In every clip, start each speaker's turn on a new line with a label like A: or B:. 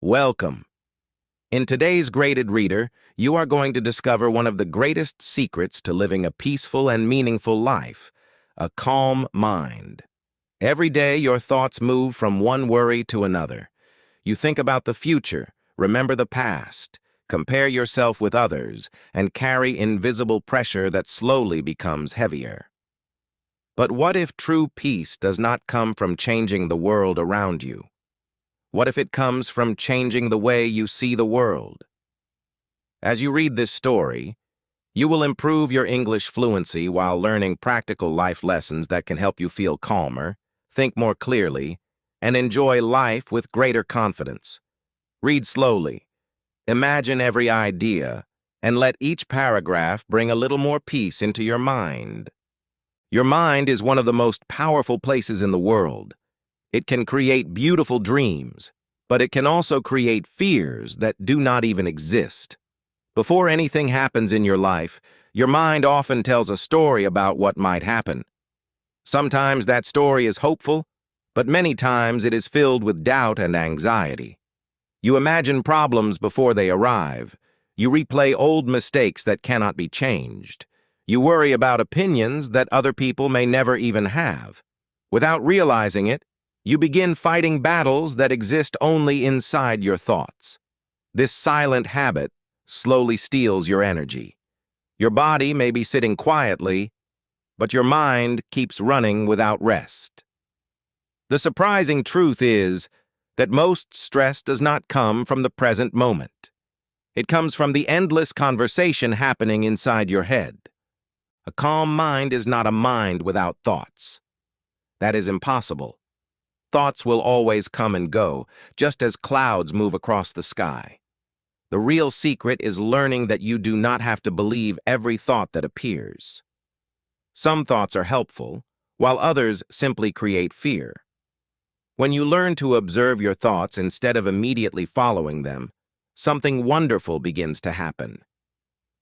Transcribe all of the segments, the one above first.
A: Welcome. In today's Graded Reader, you are going to discover one of the greatest secrets to living a peaceful and meaningful life, a calm mind. Every day, your thoughts move from one worry to another. You think about the future, remember the past, compare yourself with others, and carry invisible pressure that slowly becomes heavier. But what if true peace does not come from changing the world around you? What if it comes from changing the way you see the world? As you read this story, you will improve your English fluency while learning practical life lessons that can help you feel calmer, think more clearly, and enjoy life with greater confidence. Read slowly, imagine every idea, and let each paragraph bring a little more peace into your mind. Your mind is one of the most powerful places in the world. It can create beautiful dreams, but it can also create fears that do not even exist. Before anything happens in your life, your mind often tells a story about what might happen. Sometimes that story is hopeful, but many times it is filled with doubt and anxiety. You imagine problems before they arrive. You replay old mistakes that cannot be changed. You worry about opinions that other people may never even have. Without realizing it, you begin fighting battles that exist only inside your thoughts. This silent habit slowly steals your energy. Your body may be sitting quietly, but your mind keeps running without rest. The surprising truth is that most stress does not come from the present moment. It comes from the endless conversation happening inside your head. A calm mind is not a mind without thoughts. That is impossible. Thoughts will always come and go, just as clouds move across the sky. The real secret is learning that you do not have to believe every thought that appears. Some thoughts are helpful, while others simply create fear. When you learn to observe your thoughts instead of immediately following them, something wonderful begins to happen.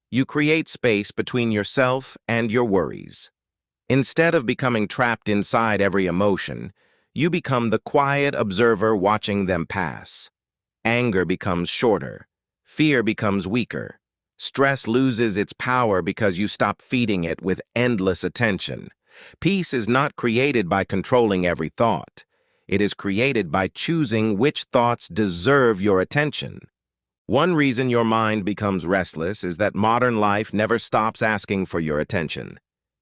A: You create space between yourself and your worries. Instead of becoming trapped inside every emotion, you become the quiet observer watching them pass. Anger becomes shorter. Fear becomes weaker. Stress loses its power because you stop feeding it with endless attention. Peace is not created by controlling every thought. It is created by choosing which thoughts deserve your attention. One reason your mind becomes restless is that modern life never stops asking for your attention.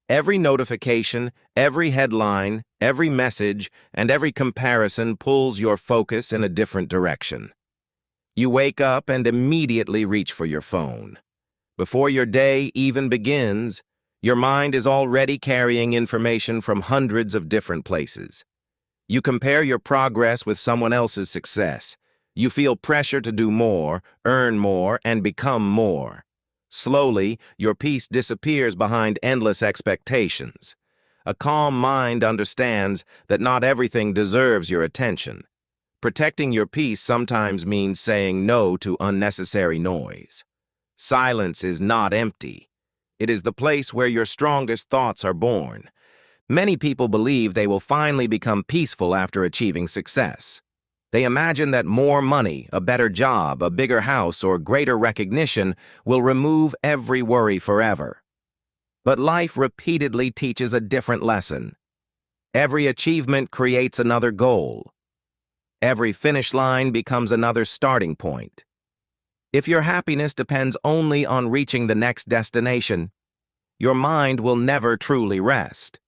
A: Every notification, every headline, every message, and every comparison pulls your focus in a different direction. You wake up and immediately reach for your phone. Before your day even begins, your mind is already carrying information from hundreds of different places. You compare your progress with someone else's success. You feel pressure to do more, earn more, and become more. Slowly, your peace disappears behind endless expectations. A calm mind understands that not everything deserves your attention. Protecting your peace sometimes means saying no to unnecessary noise. Silence is not empty. It is the place where your strongest thoughts are born. Many people believe they will finally become peaceful after achieving success. They imagine that more money, a better job, a bigger house, or greater recognition will remove every worry forever. But life repeatedly teaches a different lesson. Every achievement creates another goal. Every finish line becomes another starting point. If your happiness depends only on reaching the next destination, your mind will never truly rest.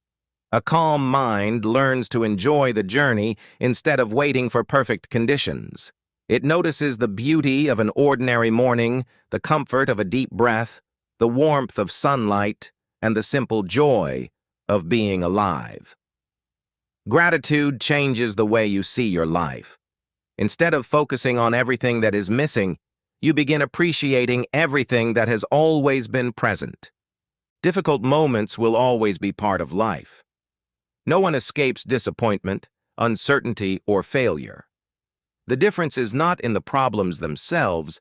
A: A calm mind learns to enjoy the journey instead of waiting for perfect conditions. It notices the beauty of an ordinary morning, the comfort of a deep breath, the warmth of sunlight, and the simple joy of being alive. Gratitude changes the way you see your life. Instead of focusing on everything that is missing, you begin appreciating everything that has always been present. Difficult moments will always be part of life. No one escapes disappointment, uncertainty, or failure. The difference is not in the problems themselves,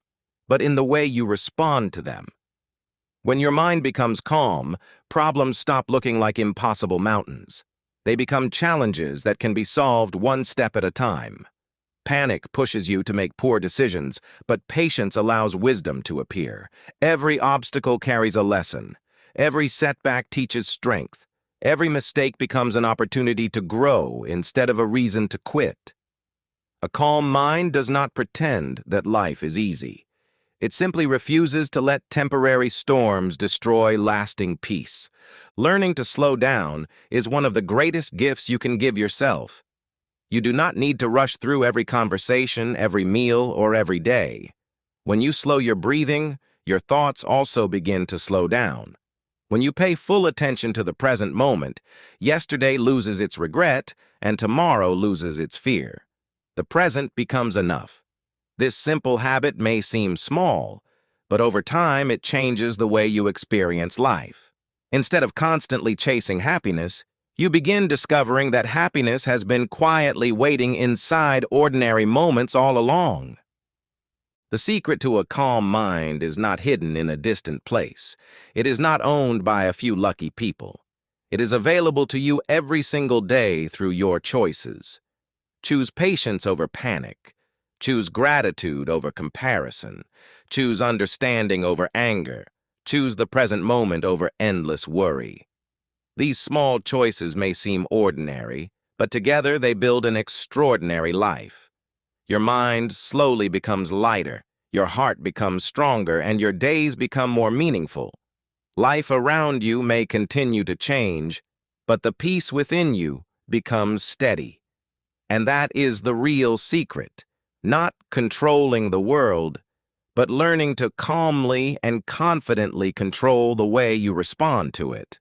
A: but in the way you respond to them. When your mind becomes calm, problems stop looking like impossible mountains. They become challenges that can be solved one step at a time. Panic pushes you to make poor decisions, but patience allows wisdom to appear. Every obstacle carries a lesson. Every setback teaches strength. Every mistake becomes an opportunity to grow instead of a reason to quit. A calm mind does not pretend that life is easy. It simply refuses to let temporary storms destroy lasting peace. Learning to slow down is one of the greatest gifts you can give yourself. You do not need to rush through every conversation, every meal, or every day. When you slow your breathing, your thoughts also begin to slow down. When you pay full attention to the present moment, yesterday loses its regret and tomorrow loses its fear. The present becomes enough. This simple habit may seem small, but over time it changes the way you experience life. Instead of constantly chasing happiness, you begin discovering that happiness has been quietly waiting inside ordinary moments all along. The secret to a calm mind is not hidden in a distant place. It is not owned by a few lucky people. It is available to you every single day through your choices. Choose patience over panic. Choose gratitude over comparison. Choose understanding over anger. Choose the present moment over endless worry. These small choices may seem ordinary, but together they build an extraordinary life. Your mind slowly becomes lighter, your heart becomes stronger, and your days become more meaningful. Life around you may continue to change, but the peace within you becomes steady. And that is the real secret, not controlling the world, but learning to calmly and confidently control the way you respond to it.